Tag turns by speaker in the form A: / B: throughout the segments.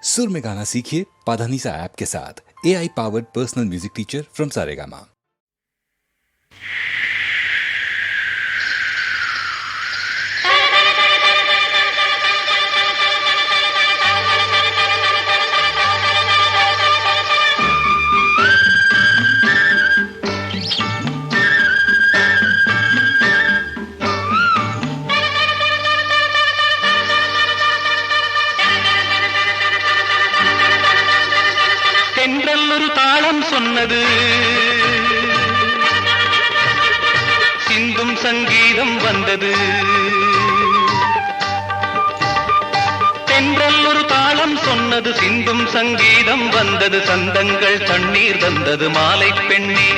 A: सुर में गाना सीखिए पाधानीसा ऐप के साथ। AI powered personal music teacher from Saregama.
B: தென்றல் தாளம் சொன்னது சிந்தும் சங்கீதம் வந்தது. தென்றல் ஒரு தாளம் சொன்னது சிந்தும் சங்கீதம் வந்தது. சந்தங்கள் தண்ணீர் தந்தது மாலை பெண்ணே.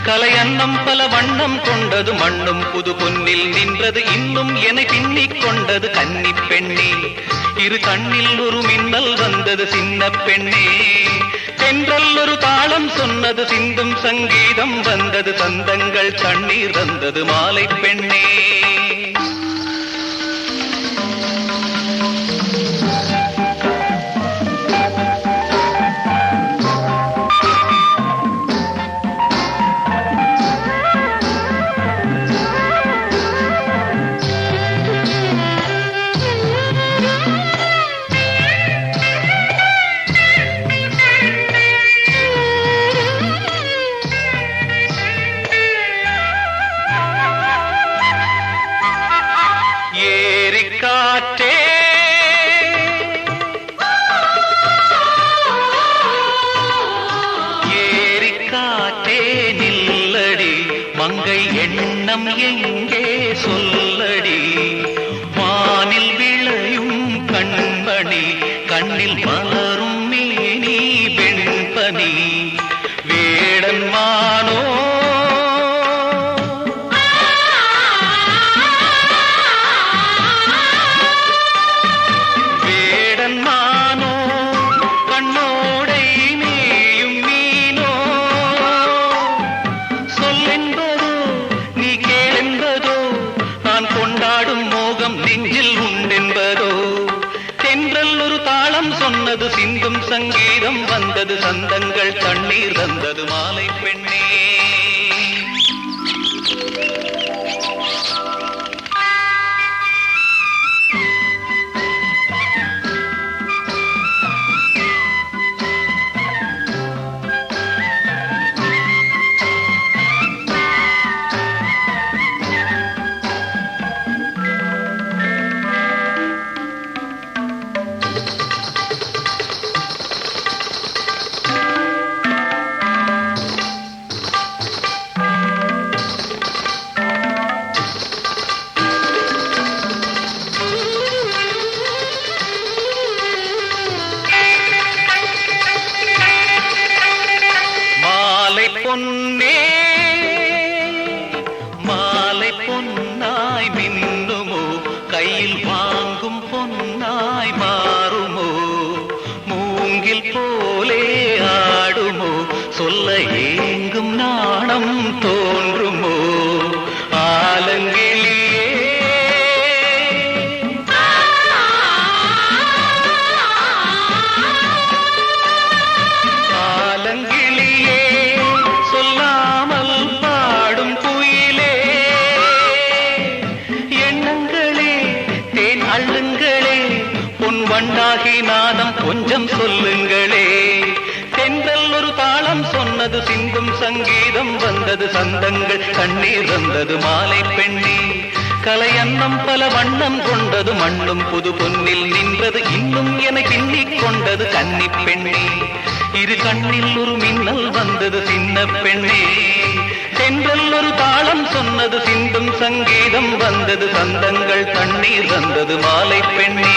B: கலை அன்னம் பல வண்ணம் கொண்டது. மண்ணும் புது பொன்னில் நின்றது. இன்னும் என்னை பின்னிக் கொண்டது கன்னி பெண்ணே. இரு கண்ணில் ஒரு மின்னல் வந்தது சின்ன பெண்ணே. தென்றல் ஒரு தாளம் சொன்னது சிந்தும் சங்கீதம் வந்தது. சந்தங்கள் தண்ணீர் வந்தது மாலை பெண்ணே. காற்றே ஏறி காற்றே நில்லடி. மங்கை எண்ணம் எங்கே சொல்லடி. வானில் விளையும் கண்மணி கண்ணில் மலரும் மேனி வெண்பனி. வேடன் மானோ சொன்னது சிந்தும் சங்கீதம் வந்தது. சந்தங்கள் தண்ணீர் தந்தது மாலை பெண்ணே. பொன்னே மாலை பொன்னாய் மின்னுமோ. கையில் வாங்கும் பொன்னாய் மாறுமோ. மூங்கில் போலே ஆடுமோ. சொல்ல ஏங்கும் நாணம் தோன்றுமோ. ஆலங்கிளியே வண்டாகி நாதம் கொஞ்சம் சொல்லுங்களே. தென்றல் ஒரு தாளம் சொன்னது சிந்தும் சங்கீதம் வந்தது. சந்தங்கள் கண்ணீர் வந்தது மாலை பெண்ணே. கலை அன்னம் பல வண்ணம் கொண்டது. மண்ணும் புது பொன்னில் நின்றது. இன்னும் என்னை பின்னிக் கொண்டது கன்னி பெண்ணே. இரு கண்ணில் ஒரு மின்னல் வந்தது சின்ன பெண்ணே. தென்றல் ஒரு தாளம் சொன்னது சிந்தும் சங்கீதம் வந்தது. சந்தங்கள் தண்ணீர் வந்தது மாலை பெண்ணே.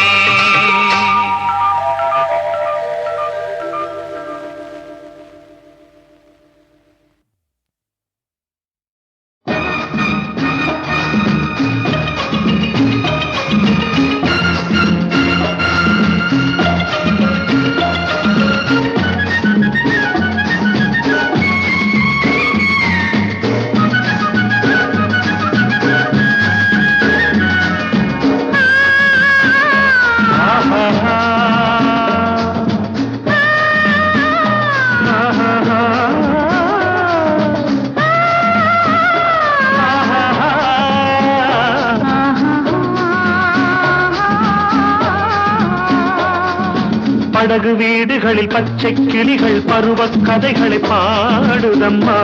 B: படகு வீடுகளில் பச்சை கிளிகள் பருவ கதைகளை பாடுதம்மா.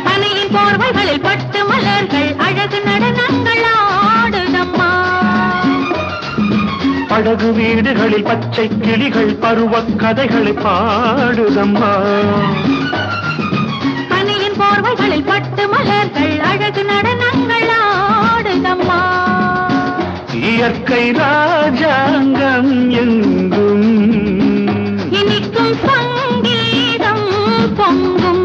C: பனையின் போர்வைகளில் பட்டு மலர்கள் அழகு நடனங்கள் ஆடுதம்மா.
B: படகு வீடுகளில் பச்சை கிளிகள் பருவ கதைகளை பாடுதம்மா.
C: பனையின் போர்வைகளில் பட்டு மலர்கள் அழகு நடனங்கள் ஆடுதம்மா.
B: இயற்கை ராஜாங்கம் எங்கும்
C: இனிக்கும் சங்கீதம் பொங்கும்.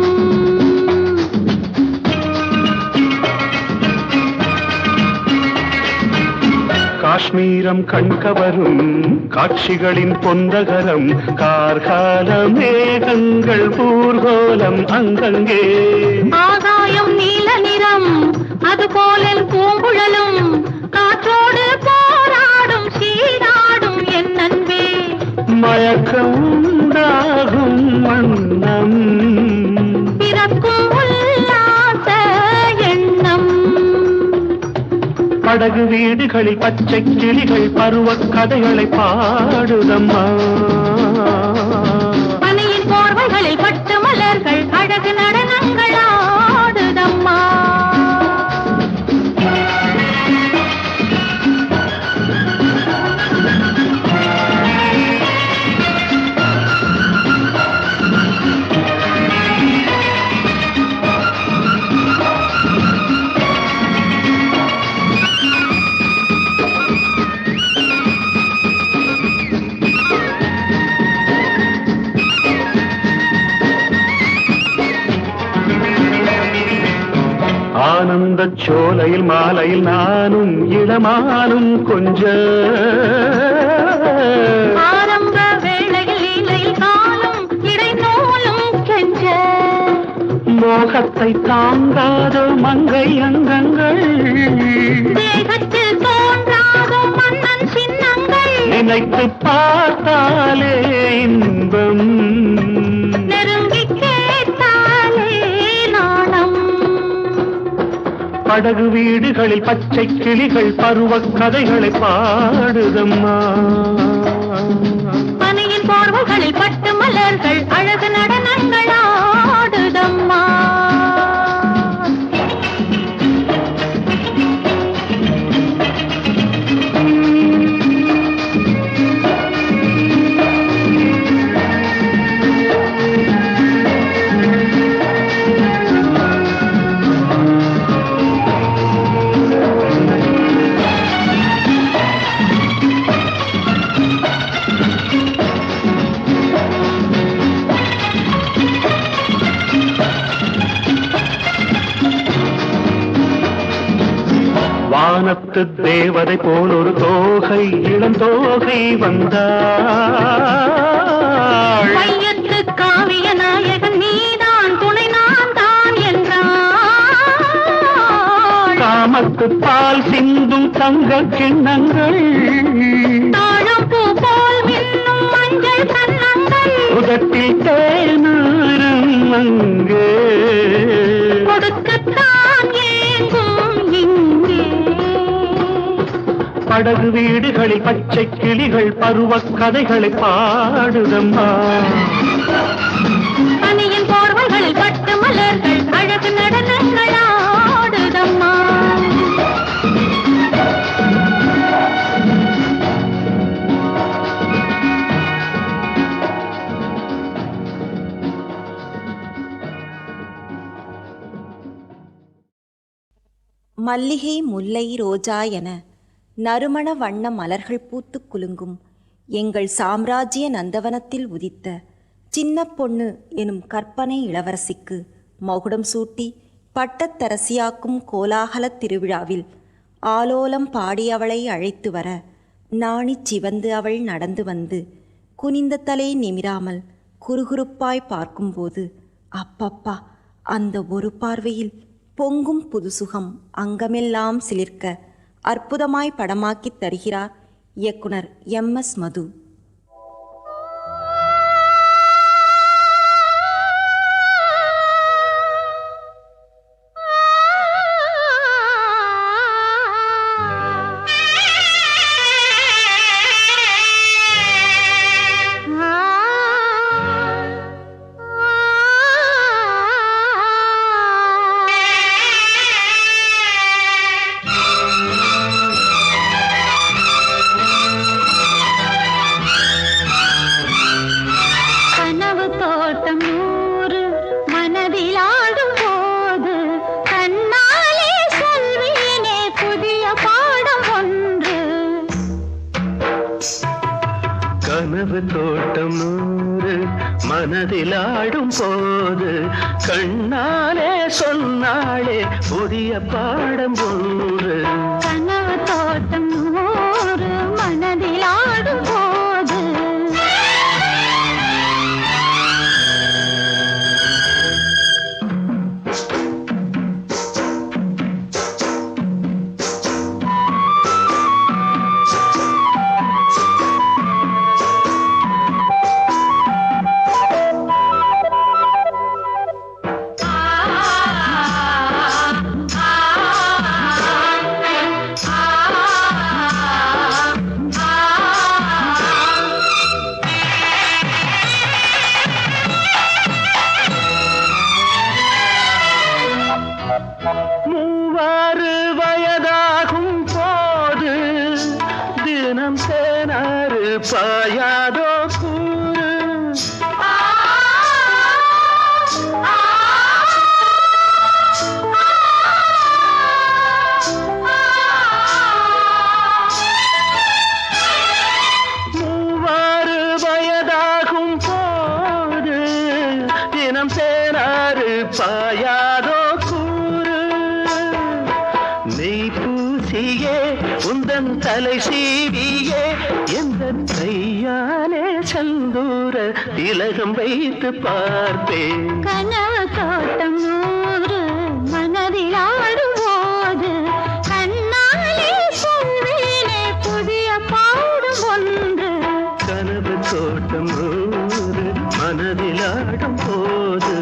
B: காஷ்மீரம் கண்கவரும் காட்சிகளின் பொந்தகரம் கார்கால மேகங்கள் ஊர்கோலம் அங்கங்கே.
C: ஆகாயம் நீல நிறம் அதுபோல பூங்குழலும் காற்றோடு போராடும் சீராடும் என் அன்பே.
B: மயக்கம் உண்டாகும் வண்ணம்
C: பிறக்கும் உல்லாச எண்ணம்.
B: படகு வீடுகளில் பச்சை கிளிகள் பருவ கதைகளை பாடுதம்மா.
C: பனையின் போர்வைகளில் பட்டு மலர்கள் அழகு நடனங்கள் ஆடுதம்மா. ஆனந்த சோலையில் மாலையில் நானும் இளமானும் கொஞ்ச ஆரம்ப வேளையில் இலையில் காலும் இடை நூலும் கெஞ்ச.
B: மோகத்தை தாங்காத மங்கை அங்கங்கள்
C: தேகத்தில் தோன்றாத மன்னன் சின்னங்கள்
B: நினைத்து பார்த்தாலே இன்பம்
C: நெருங்கி கேட்டாலே நாணம்.
B: படகு வீடுகளில் பச்சை கிளிகள் பருவ கதைகளை பாடுதம்மா.
C: பனையின் போர்வைகளில் பட்டு மலர்கள் அழகு நடனங்கள் ஆடுதம்மா.
B: வானத்து தேவதை போல் ஒரு தோகை இளந்தோகை வந்தாள்.
C: மையத்து காவிய நாயகன் நீதான் துணை நான் தான் என்றாள்.
B: காமத்து பால் சிந்தும் தங்க கிண்ணங்கள்
C: தாழம் பூ போல் மின்னும் மஞ்சள் கன்னங்கள்
B: உதட்டில் தேனூரும் அங்கே
C: கொடுக்கத்தான் ஏங்கும் இங்கே.
B: படகு வீடுகளில் பச்சை கிளிகள் பருவ கதைகளை பாடுதம்மா.
C: பனையின் போர்வைகளில் பட்டு மலர்கள் அழகு நடனங்கள் ஆடுதம்மா.
D: மல்லிகை முல்லை ரோஜா என நறுமண வண்ண மலர்கள் பூத்துக் குலுங்கும் எங்கள் சாம்ராஜ்ய நந்தவனத்தில் உதித்த சின்ன பொண்ணு எனும் கற்பனை இளவரசிக்கு மகுடம் சூட்டி பட்டத்தரசியாக்கும் கோலாகலத் திருவிழாவில் ஆலோலம் பாடி அவளை அழைத்து வர நாணிச் சிவந்து அவள் நடந்து வந்து குனிந்த தலை நிமிராமல் குறுகுறுப்பாய் பார்க்கும்போது அப்பப்பா, அந்த ஒரு பார்வையில் பொங்கும் புதுசுகம் அங்கமெல்லாம் சிலிர்க்க அற்புதமாய் படமாக்கித் தருகிறார் இயக்குனர் MS மது.
B: கனவு தோட்டம் நூறு மனதில் ஆடும் போது கண்ணாலே சொன்னாளே புதிய பாடம் ஒன்று.
C: கனவு தோட்டம் நூறு மனதில் ஆடும் போது
B: மூவாறு வயதாகும் போது தினம் சேனாறு பாயாதோ கூறு. மூவாறு வயதாகும் போது தினம் சேனாறு பாயாதோ பூசியே உந்தன் தலை சீவியே எந்த கையாலே செந்தூர திலகம் வைத்து பார்ப்பேன்.
C: கனவு தோட்டம் நூறு மனதில் ஆடும் போது கண்ணாலே சொல்வேனே புதிய பாடும் ஒன்று.
B: கனவு தோட்டம் நூறு மனதில் ஆடும் போது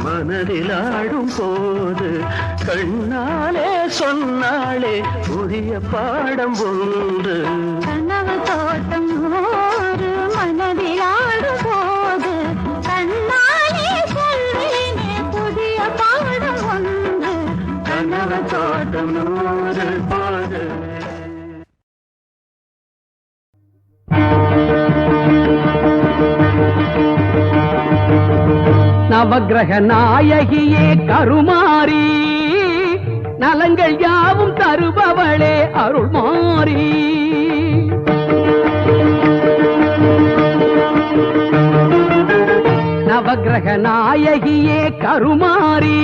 B: மனதில் ஆடும் போது கண்ணாலே சொன்னாளே புதிய பாடம் ஒன்று.
C: கனவு தோட்டம் நூறு மனதில் ஆடும் போது கண்ணாலே சொல்வேனே புதிய பாடம் ஒன்று.
B: கனவு தோட்டம் நூறு போது
E: நவக்கிரக நாயகியே கருமாரி நலங்கள் யாவும் தருபவளே அருள்மாரி. நவக்கிரக நாயகியே கருமாரி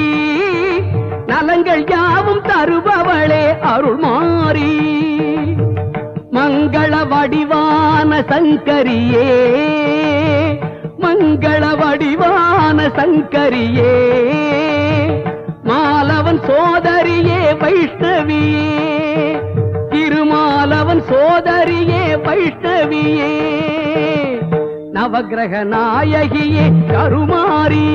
E: நலங்கள் யாவும் தருபவளே அருள்மாரி. மங்கள வடிவான சங்கரியே மங்கள வடிவான சங்கரியே மாலவன் சோதரியே வைஷ்ணவியே திருமாலவன் சோதரியே வைஷ்ணவியே நவக்கிரக நாயகியே கருமாரி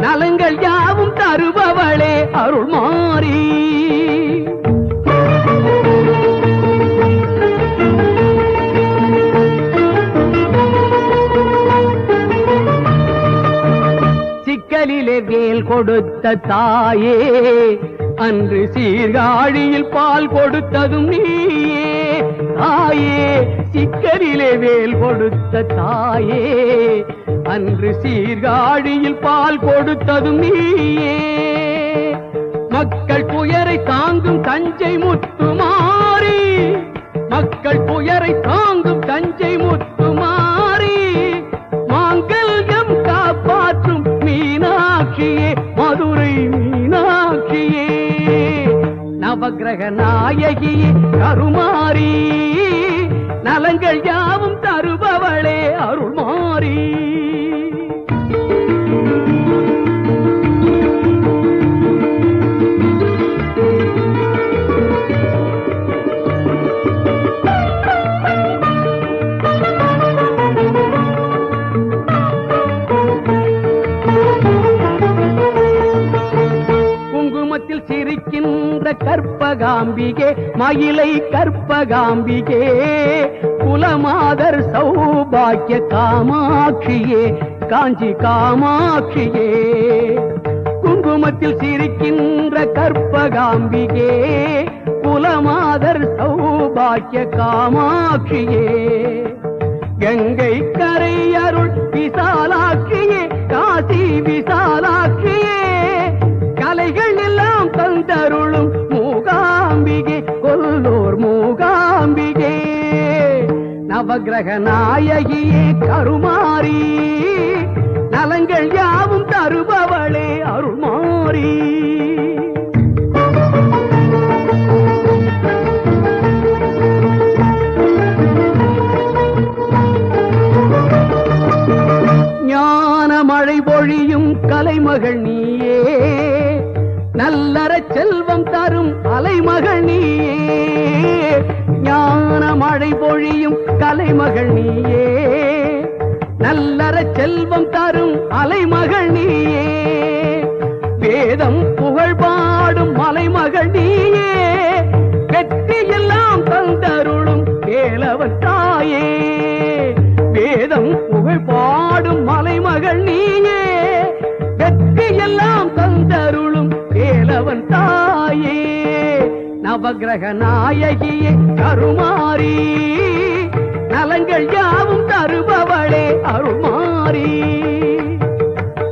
E: நலங்கள் யாவும் தருபவளே அருள்மாரி. சிக்கலிலே வேல் கொடுத்த தாயே அன்று சீர்காழியில் பால் கொடுத்ததும் நீயே தாயே. சிக்கலிலே வேல் கொடுத்த தாயே அன்று சீர்காழியில் பால் கொடுத்ததும் நீயே. நவக்கிரக நாயகியே கருமாரி நலங்கள் யாவும் தருபவளே அருள்மாரி. குங்குமத்தில் சிரிக்கின்ற கற்பகாம்பிகே மயிலை கற்பகாம்பிகே குலமாதர் சௌபாக்கிய காமாட்சியே காஞ்சி காமாட்சியே. குங்குமத்தில் சிரிக்கின்ற கற்பகாம்பிகே குலமாதர் சௌபாக்கிய காமாட்சியே. கங்கை கரை அருள் விசாலாட்சியே காசி விசாலாட்சியே. கலைகள் எல்லாம் தந்தருளும் மூகாம்பிகே கொல்லூர் மூகாம்பிகே. நவக்கிரக நாயகியே கருமாரி நலங்கள் யாவும் தருபவளே அருள்மாரி. ஞான மழை பொழியும் கலைமகள் நீயே நல்லற செல்வம் தரும் அலைமகள் நீயே. ஞான மழை பொழியும் கலைமகள் நீயே நல்லற செல்வம் தரும் அலைமகள் நீயே. வேதம் புகழ் பாடும் மலைமகள் நீயே வெற்றி எல்லாம் தந்தருளும் வேலவன் தாயே. வேதம் புகழ் பாடும் மலைமகள் நீயே வெற்றி எல்லாம் தந்தருளும் வேலவன் தாயே. நவக்கிரக நாயகியே கருமாரி நலங்கள் யாவும் தருபவளே அருள்மாரி.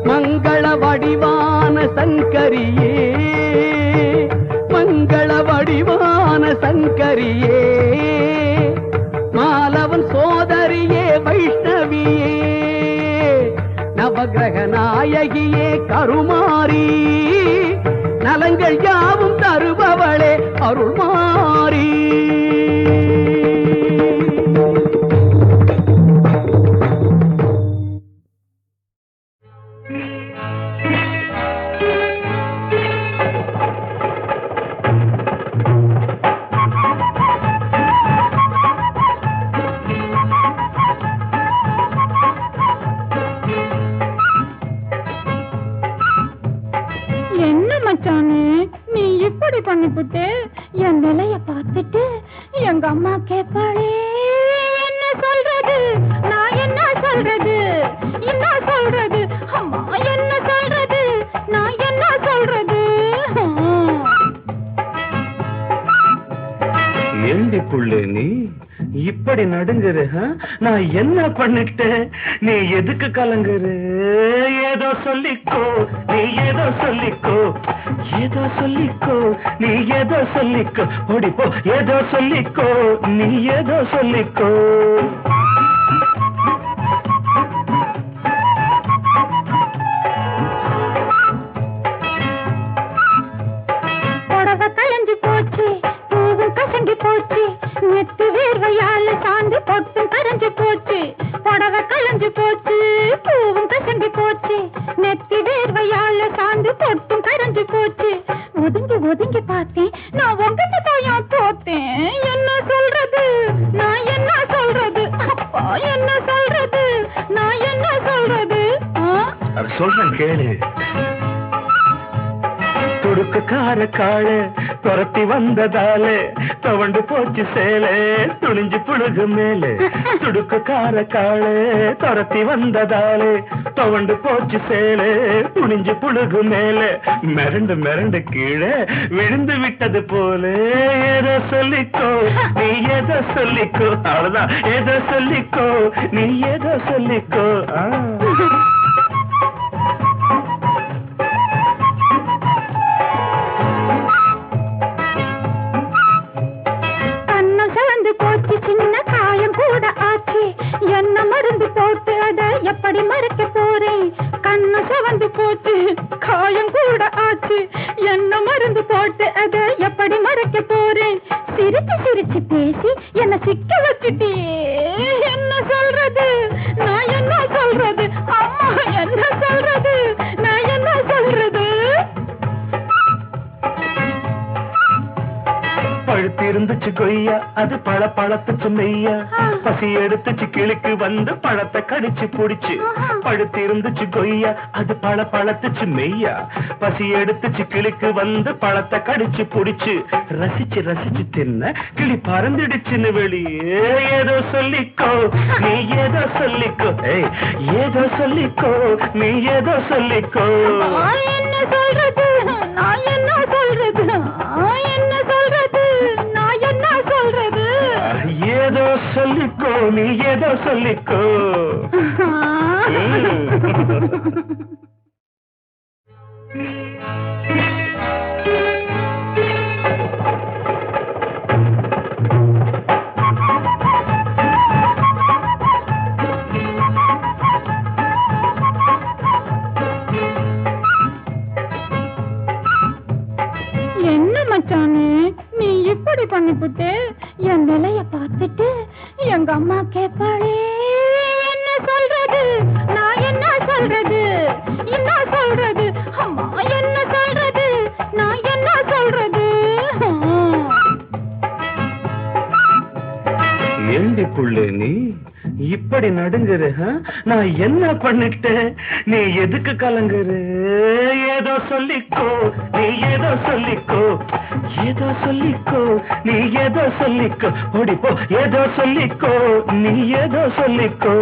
E: மங்கள வடிவான சங்கரியே மங்கள வடிவான சங்கரியே. மாலவன் சோதரியே வைஷ்ணவியே. நவக்கிரக நாயகியே கருமாரி நலங்கள் யாவும் தருபவளே அருள்மாரி.
C: என்ன மச்சானே நீ இப்படி பண்ணிப்புட்டு என் நிலைய பார்த்துட்டு எங்க அம்மா கேட்பாளே என்ன சொல்றது நான் என்ன சொல்றது என்ன சொல்றது அம்மா என்ன சொல்றது நான் என்ன சொல்றது.
B: ஏண்டி புள்ளே நீ இப்படி நடுங்குற? நான் என்ன பண்ணிட்டேன்? நீ எதுக்கு கலங்குற? ஏதோ சொல்லிக்கோ நீ ஏதோ சொல்லிக்கோ ஏதோ சொல்லிக்கோ நீ ஏதோ சொல்லிக்கோ ஓடிப்போ ஏதோ சொல்லிக்கோ நீ ஏதோ சொல்லிக்கோ.
C: புடவை கலைஞ்சு போச்சு பூவும் கசங்கி போச்சு நெத்து வேர்வையால சாந்து பொட்டும் கரைஞ்சு போச்சு. புடவை கலைஞ்சு போச்சு பூவும் கசங்கி போச்சு நெத்தி வேர்வையால சாந்து பொட்டும் கரைஞ்சு போச்சு. ஒதுங்கி ஒதுங்கி பார்த்தேன் நான் உங்ககிட்ட தாயா தோத்தேன். என்ன சொல்றது நான் என்ன சொல்றது அப்பா என்ன சொல்றது நான் என்ன சொல்றது.
B: சொல்றேன் கேளு. துடுக்குக்கார காளு துரத்தி வந்ததாலே தவண்டு போச்சு சேலே துணிஞ்சு புழுகு மேலே. துடுக்குக்கார காளு துரத்தி வந்ததாலே தவண்டு போச்சு சேலே துணிஞ்சு புழுகு மேலே. மிரண்டு மிரண்டு கீழே விழுந்து விட்டது போல ஏதோ சொல்லிக்கோ நீ ஏதோ சொல்லிக்கோ. அவ்வளவுதான் ஏதோ சொல்லிக்கோ நீ ஏதோ சொல்லிக்கோ.
C: போச்சு சின்ன காயம் கூட ஆச்சு என்ன மருந்து போட்டு அதை எப்படி மறைக்க போறேன். கண்ணு சவந்து போச்சு காயம் கூட ஆச்சு என்ன மருந்து போட்டு அதை எப்படி மறைக்க போறேன். சிரிச்சு சிரிச்சு பேசி என்ன சிக்க வச்சுட்டியே. என்ன சொல்றது, நான் என்ன சொல்றது, அம்மா என்ன சொல்றது, நான் என்ன சொல்றது.
B: பழுத்து இருந்துச்சு கொய்யா, அது பழ பழத்துச்சு மெய்யா. பசி எடுத்துச்சு கிளிக்கு வந்து பழத்தை கடிச்சு புடிச்சு. பழுத்து இருந்துச்சு கொய்யா, அது பழ பழத்துச்சு மெய்யா. பசி எடுத்துச்சு கிளிக்கு வந்து பழத்தை கடிச்சு புடிச்சு. ரசிச்சு ரசிச்சு தின்ன கிளி பறந்துடுச்சுன்னு வெளியே. ஏதோ சொல்லிக்கோ நீ ஏதோ சொல்லிக்கோ, ஏதோ சொல்லிக்கோ நீ ஏதோ சொல்லிக்கோ.
C: என்ன சொல்றது, நான் என்ன சொல்றது, என்ன சொல்றது, நான் என்ன சொல்றது.
B: ஏதோ சொல்லிக்கோ நீ ஏதோ சொல்லிக்கோ.
C: என்ன மச்சானே நீ இப்படி பண்ணிவிட்டு, என் நிலைய பார்த்துட்டு எங்க அம்மா கேட்பாளே. என்ன சொல்றது, நான் என்ன சொல்றது, என்ன சொல்றது, அம்மா என்ன சொல்றது, நான் என்ன சொல்றது.
B: ஏண்டி புள்ளே நீ இப்படி நடுங்குற? நான் என்ன பண்ணிட்டேன், நீ எதுக்கு கலங்குற? ஏதோ சொல்லிக்கோ நீ ஏதோ சொல்லிக்கோ, ஏதோ சொல்லிக்கோ நீ ஏதோ சொல்லிக்கோ. ஓடிப்போ ஏதோ சொல்லிக்கோ நீ ஏதோ சொல்லிக்கோ.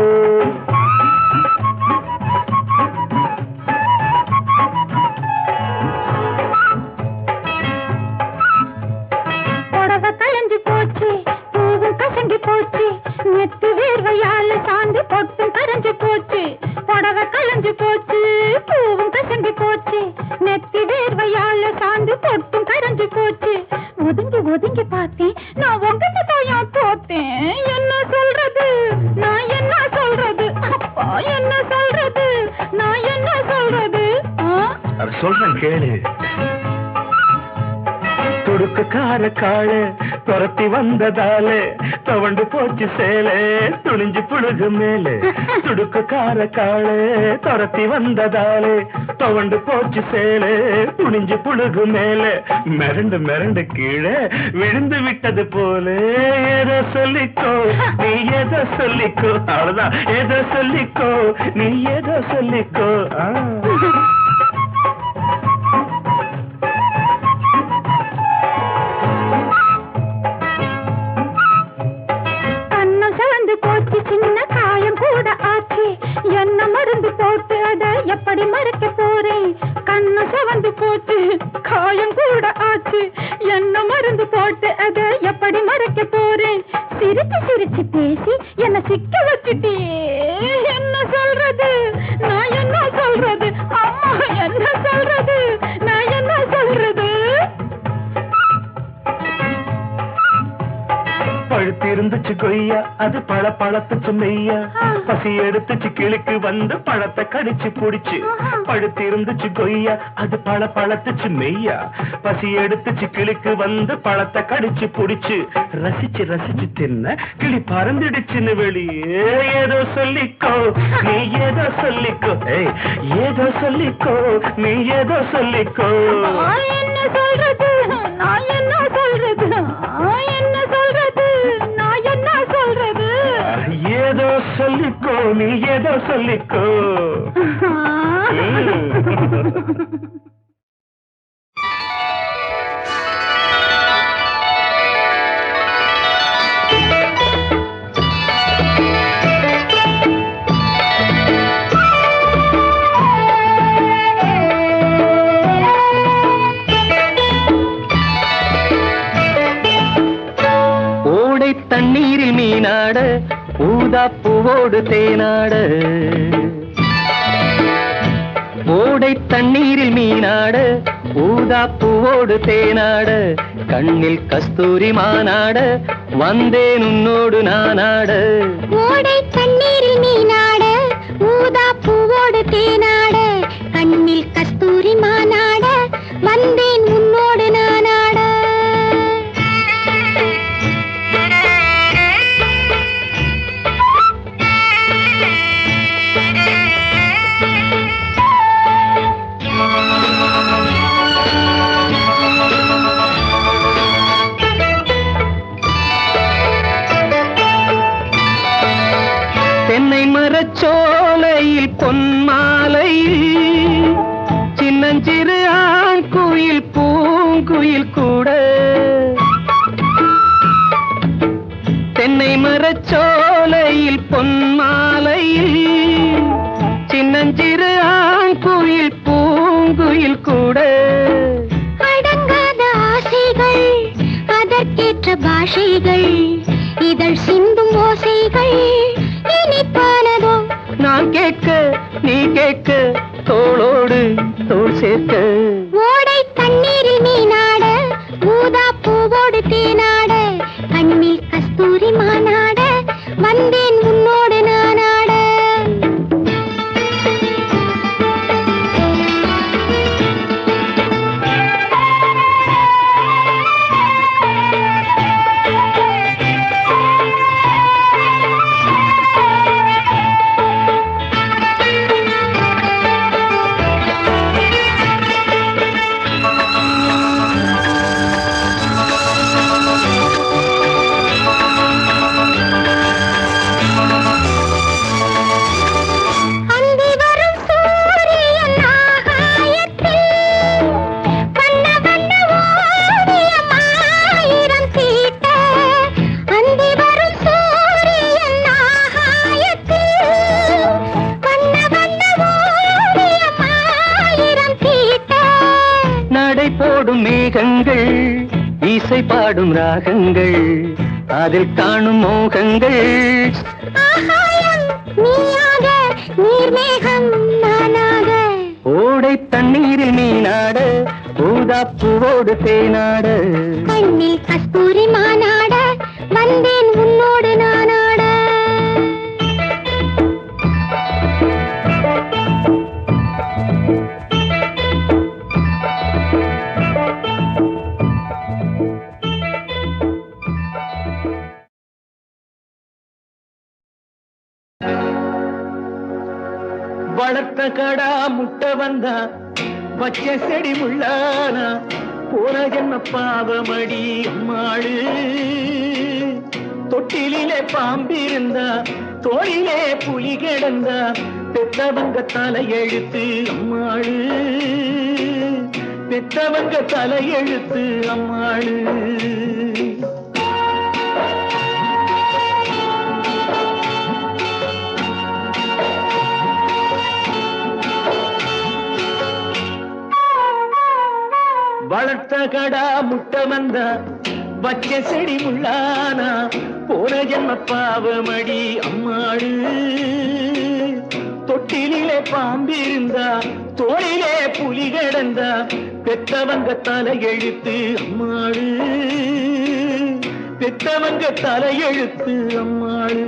C: புடவை கலஞ்சு போச்சு, பூவும் கசங்கி போச்சு, நெத்து வேர்வையால சாந்து பொட்டும் கரைஞ்சு போச்சு. புடவை கலஞ்சு போச்சு, பூவும் கசங்கி போச்சு, நெத்தி வேர்வையால சாந்து பொட்டும் கரைஞ்சு போச்சு. ஒதுங்கி ஒதுங்கி பார்த்தேன், நான் உங்ககிட்ட தாயா தோத்தேன். என்ன சொல்றது, நான் என்ன சொல்றது, அப்பா என்ன சொல்றது, நான் என்ன சொல்றது.
B: சொல்றேன் கேளு. துடுக்குக்கார காளு துரத்தி வந்ததாலே தவண்டு போச்சு சேலே, துணிஞ்சு புழுகு மேலே. துடுக்குக்கார காளு துரத்தி வந்ததாலே தவண்டு போச்சு சேலே, துணிஞ்சு புழுகு மேலே. மிரண்டு மிரண்டு கீழே விழுந்து விட்டது போல. ஏதோ சொல்லிக்கோ நீ ஏதோ சொல்லிக்கோ, அவ்வளவுதான். ஏதோ சொல்லிக்கோ நீ ஏதோ சொல்லிக்கோ.
C: சின்ன காயம் கூட ஆச்சு, என்ன மருந்து போட்டு அத எப்படி மறைக்க போறேன். கண்ணு சவந்து போச்சு, காயம் கூட ஆச்சு, என்ன மருந்து போட்டு அத எப்படி மறைக்க போறேன். சிரிச்சு சிரிச்சு பேசி என்ன சிக்க வச்சுட்டியே. என்ன சொல்றது, நான் என்ன சொல்றது, அம்மா என்ன சொல்றது, நான் என்ன சொல்றது.
B: பழுத்து இருந்துச்சு கொய்யா, அது பழ பழத்துச்சு மெய்யா. பசி எடுத்துச்சு கிளிக்கு வந்து பழத்தை கடிச்சு புடிச்சு. பழுத்து இருந்துச்சு கொய்யா, அது பழ பழத்துச்சு மெய்யா. பசி எடுத்துச்சு கிளிக்கு வந்து பழத்தை கடிச்சு புடிச்சு. ரசிச்சு ரசிச்சு தின்ன கிளி பறந்துடுச்சுன்னு வெளியே. ஏதோ சொல்லிக்கோ நீ ஏதோ சொல்லிக்கோ, ஏதோ சொல்லிக்கோ நீ ஏதோ சொல்லிக்கோ.
C: என்ன சொல்றது, நான் என்ன சொல்றது, என்ன சொல்றது, நான் என்ன சொல்றது.
B: ஏதோ சொல்லிக்கோ நீ ஏதோ சொல்லிக்கோ.
E: ஓடை தண்ணீரில் மீனாட, ஊதா பூவோடு தேனாட. ஓடை தண்ணீரில் மீனாட, ஊதா பூவோடு தேனாட. கண்ணில் கஸ்தூரி மானாட, வந்தேன் உன்னோடு நானாட.
C: ஓடை தண்ணீரில் மீனாட, ஊதா பூவோடு தேனாட. கண்ணில் கஸ்தூரி மானாட, வந்தேன் உன்னோடு நானாட.
E: மரச்சோலையில் பொன்மாலையில் சின்னஞ்சிறு ஆண் குயில் பூங்குயில் கூட தென்னை மரச்சோலையில் பொன்மாலையில் சின்னஞ்சிறு ஆண் குயில் பூங்குயில் கூட
C: அடங்காத ஆசைகள் அதற்கேற்ற பாஷைகள் இதழ் சிந்தும் ஓசைகள் இனிப்பானதோ
E: நான் கேட்க நீ கேட்க தோளோடு தோள் சேர்க்க
C: ஓடை தண்ணீரில் மீனாட ஊதா பூவோடு தேனாட கண்ணில் கஸ்தூரி மானாட வந்தேன் உன்னோடு நானாட
E: போடும் மேகங்கள் இசை பாடும் ராகங்கள் அதில் காணும் மோகங்கள் ஓடை தண்ணீரில் மீனாட ஊதாப்பூவோடு தேனாட
C: கண்ணில் கஸ்தூரி மானாட வந்தேன் உன்னோடு நானாட
E: வளர்த்த கடா முட்டை வந்தா பச்சை செடி முள்ளானா போன ஜன்ம பாவமடி அம்மாளு தொட்டிலே பாம்பிருந்தா தோளிலே புலி கிடந்தா பெத்தவங்க தலையெழுத்து அம்மாளு பெத்தவங்க தலையெழுத்து அம்மாளு வளர்த்த கடா முட்டை வந்தா பச்சை செடி முள்ளானா போன ஜன்ம பாவமடி அம்மாடு தொட்டிலே பாம்பிருந்தா தோளிலே புலி கிடந்தா பெத்தவங்க தலையெழுத்து அம்மாடு பெத்தவங்க தலையெழுத்து அம்மாடு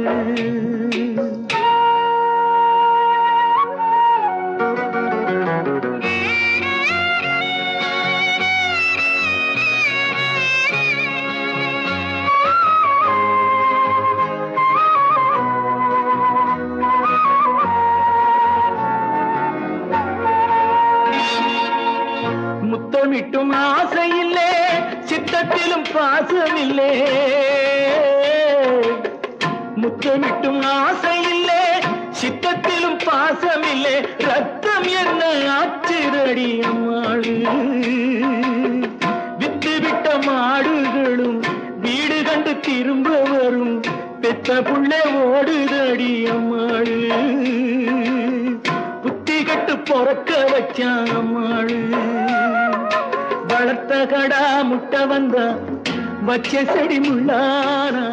E: முத்தமிட்டும் ஆசையில்லே சித்தத்திலும் பாசமில்லே முத்தமிட்டும் ஆசையில்லே சித்தத்திலும் பாசமில்லே ரத்தம் என்ன ஆச்சுதடி அம்மாளு வித்து விட்ட மாடுகளும் வீடு கண்டு திரும்ப வரும் பெத்த புள்ளை ஓடுதடி அம்மாளு புத்தி கட்டு பொறக்க வச்சான் அம்மாளு வளர்த்த கடா முட்டை வந்தா பச்சை செடி முள்ளானா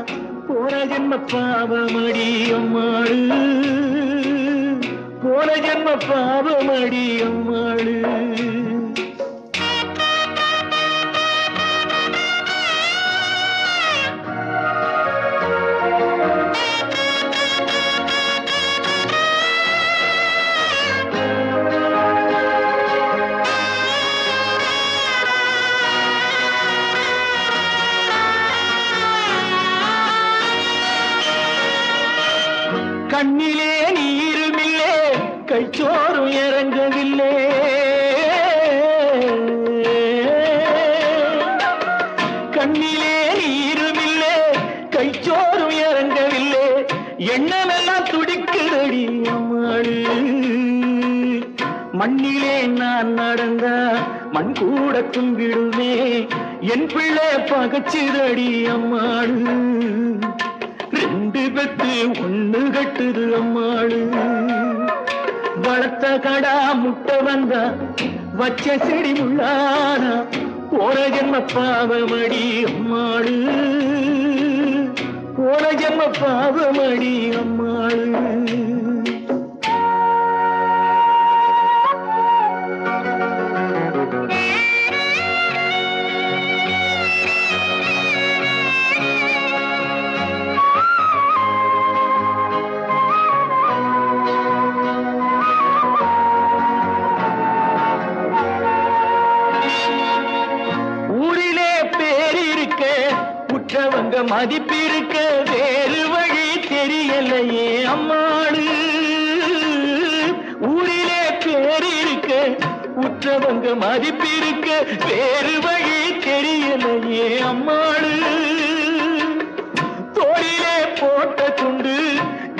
E: போன ஜென்ம பாவமடி அம்மாளு போன ஜென்ம பாவமடி அம்மாளு கண்ணிலே நீருமில்லே கைச்சோறும் இறங்கவில்லை கண்ணிலே நீருமில்லே கைச்சோறும் இறங்கவில்லை எண்ணமெல்லாம் துடிக்குதடி மண்ணிலே நான் நடந்தா மண் கூட கும்பிடுமே என் பிள்ளை பகச்சிதடி அம்மாளு ரெண்டு பெத்து ஒண்ணு கட்டுது அம்மாளு வளர்த்த கடா முட்டை வந்தா வச்ச செடி முள்ளானா போன ஜென்ம பாவமடி அம்மாளு போன ஜென்ம பாவமடி அம்மாளு உற்றவங்க மதிப்பிருக்க வேறு வழி தெரியலையே அம்மாளு ஊரிலே பேரிருக்க உற்றவங்க மதிப்பிருக்க வேறு வழி தெரியலையே அம்மாளு தோளிலே போட்ட துண்டு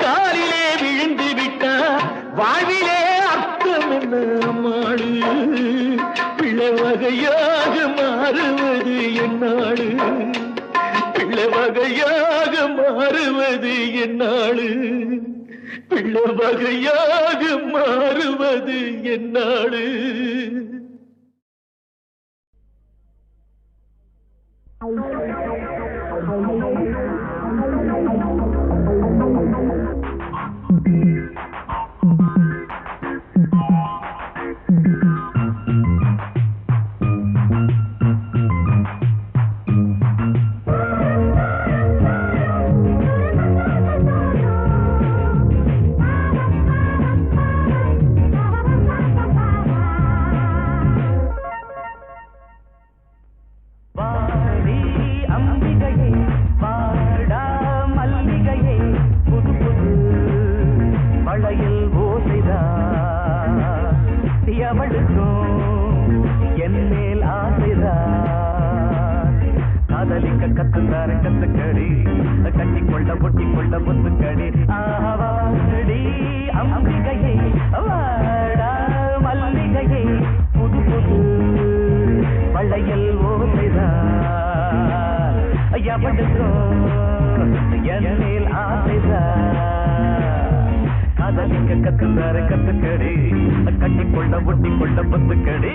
E: காலிலே விழுந்து விட்டா வாழ்விலே அர்த்தம் என்ன அம்மாளு பிள்ளை வகையாக மாறுவது என்னாளு பிள்ளை வகையாக மாறுவது என்னாளு பிள்ளை வகையாக மாறுவது என்னாளு கத்துக்கடி கட்டிக்கொள்ள ஒட்டிக்கொள்ள பத்துக்கடி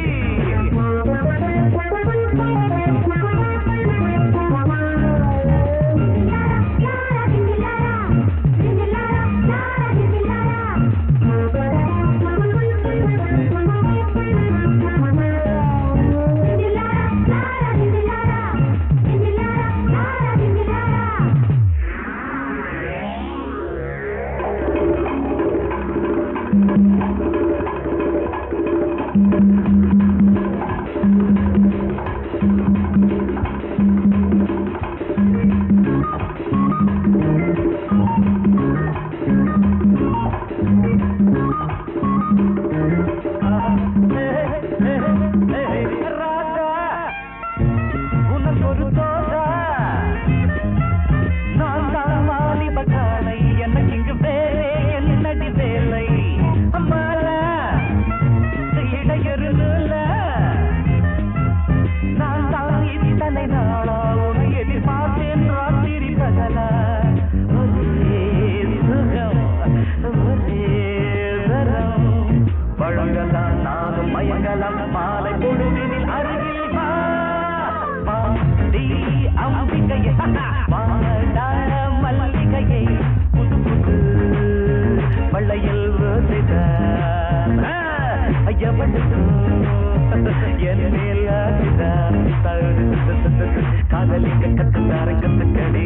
E: காதலிக்க கத்துக்கார கத்துக்கடி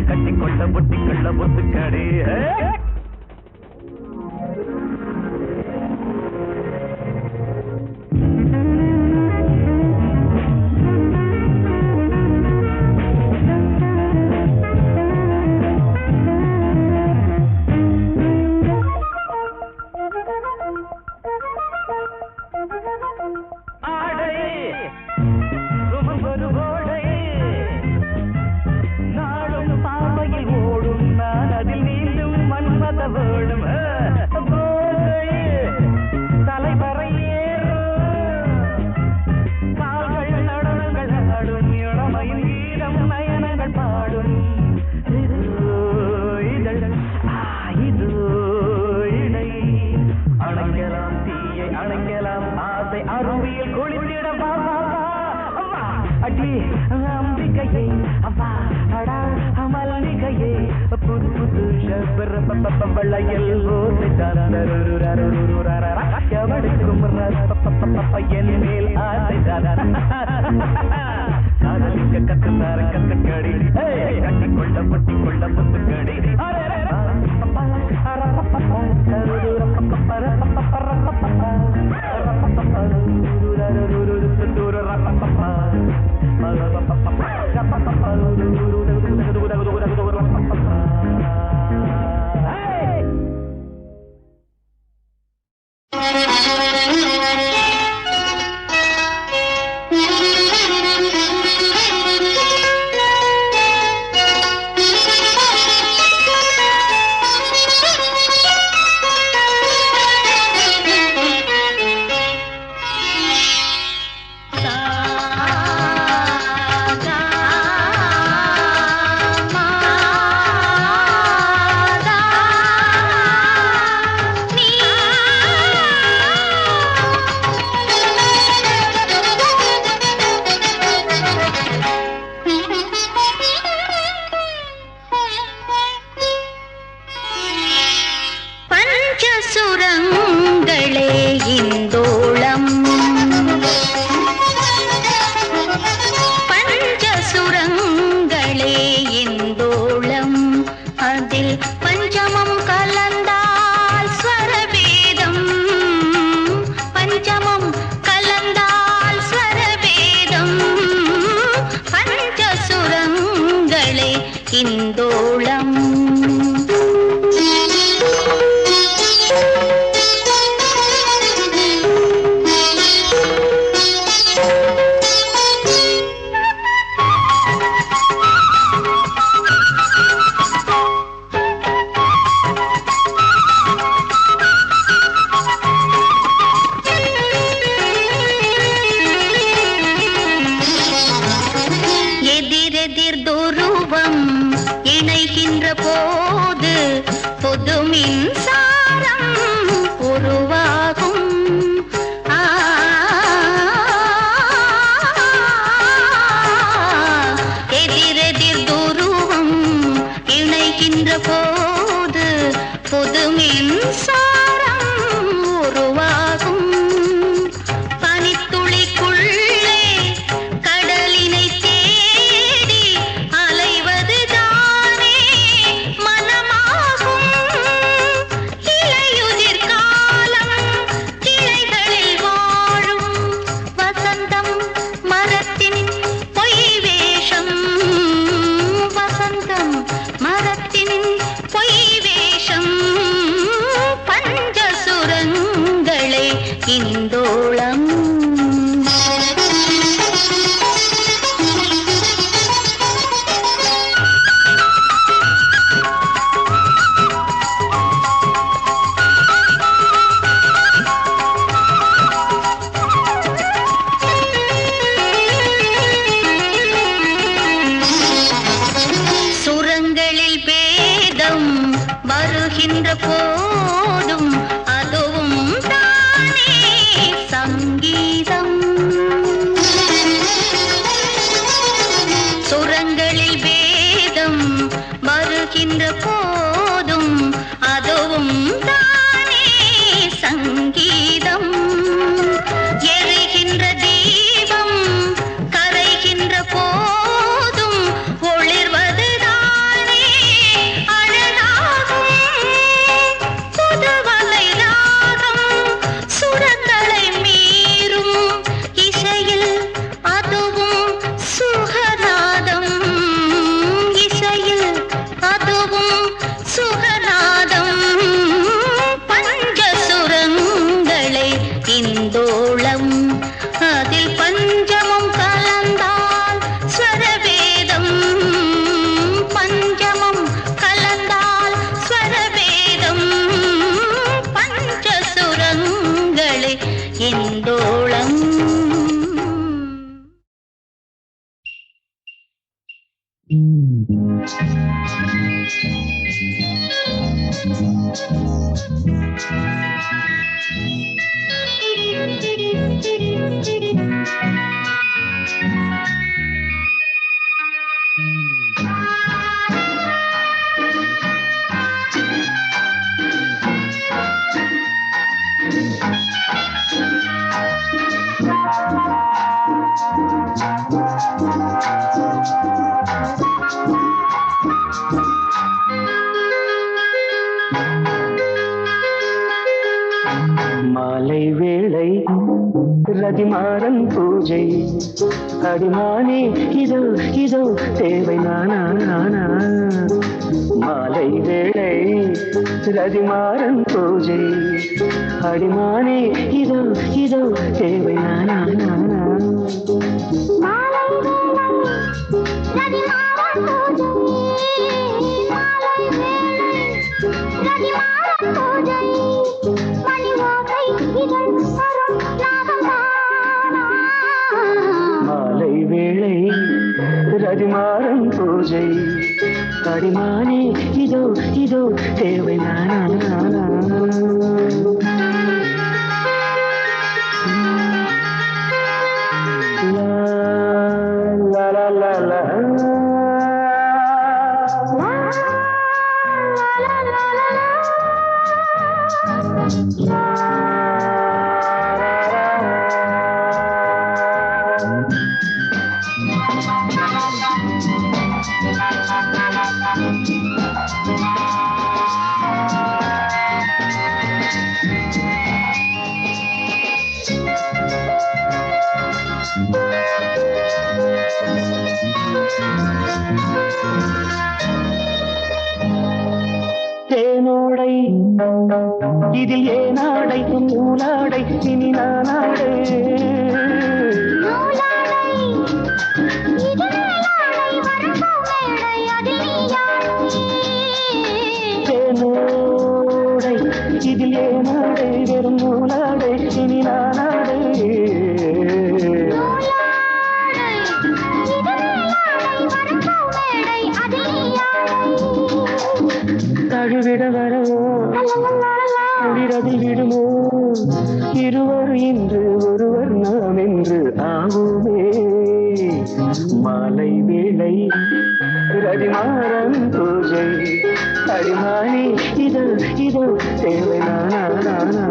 E: கட்டிக்கொள்ள ஒட்டிக்கொள்ள ஒத்துக்கடி தலைவரை அடி அம்பிகையே அவா அடா மல்லிகையே புது புது வளையல் எவனுக்கும் என் மேல் ஆசைதான் காதலிக்க கத்துனார கத்துக்கடி கட்டிக்கொள்ள முட்டிக்கொள்ள முத்துக்கடி
C: இந்தோளம் எதிரெதிர் துருவம் இணைகின்ற போது பொது மின்சாரம் உருவாகும். எதிரெதிர் துருவம் இணைகின்ற போது பொது மின்சாரம் உருவாகும். பனித்துளிக்குள்ளே கடலினை தேடி அலைவதுதானே மனமாகும். இலையுதிர் காலம் கிளைகளில் வாழும் வசந்தம் மரத்தின் பொய் வேஷம். வசந்தம் மரத்தின் பொய் வேஷம். பஞ்சசுரங்களே இந்தோளம். சுரங்களில் பேதம் வருகின்ற போதும் அதுவும் தானே சங்கீதம். சுரங்களில் பேதம் வருகின்ற போதும் அதுவும் தானே சங்கீதம். எரிகின்ற தீபம் கரைகின்ற போதும் ஒளிர்வதுதானே அழகாகும். புதுவலை ராகம் சுரங்களை மீறும் இசையில் அதுவும் சுகநாதம். இசையில் அதுவும் சுகநாதம். பஞ்சசுரங்களே இந்தோளம். அதில் பஞ்சமம் கலந்தால் ஸ்வரவேதம். பஞ்சமம் கலந்தால் ஸ்வரவேதம். பஞ்சசுரங்களே இந்தோளம்.
E: ரதிமாறன் பூஜை அடிமானே இதோ இதோ தேவை நானா நானா மாலை வேளை ரதிமாறன் பூஜை அடிமானே இதோ இதோ தேவை நானா நானா மாலை வேளை ரதிமாறன் பூஜை அடிமானே இதோ இதோ தேவை நானா நானா la la la la தேனோடை இதில் ஏனாடை நூலாடை இனி நானாடை தேனோடை இதில் ஏனாடை வெறும் நூலாடை இனி நானாடை தழுவிட வரவோ முடிரதில் விடுமோ இருவர் இன்று ஒருவர் நாம் என்று ஆவோமே மாலை வேளை ரதிமாறன் பூஜை அடிமானே இதோ இதோ தேவை நானா நானா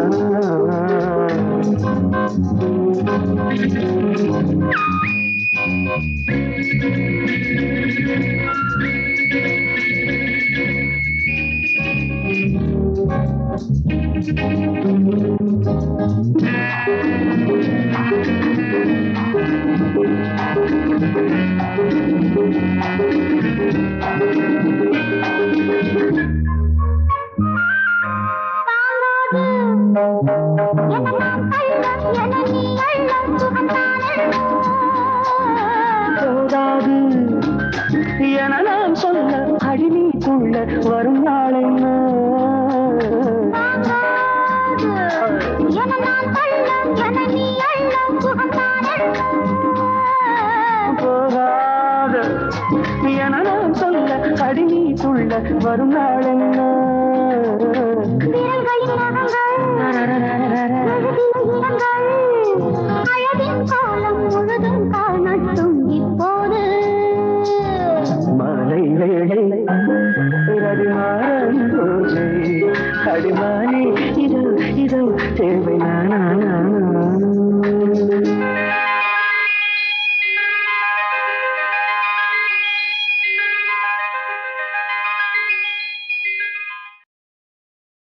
E: போதாது என நான் சொல்ல அடிமைக்குள்ள வரும் நாள் என்ன போகாத என நான் சொல்ல அடிமைக்குள்ள வரும் நாள் என்ன மாலை வேளை ரதிமாறன் பூஜை அடிமானே இதோ இதோ தேவை நானா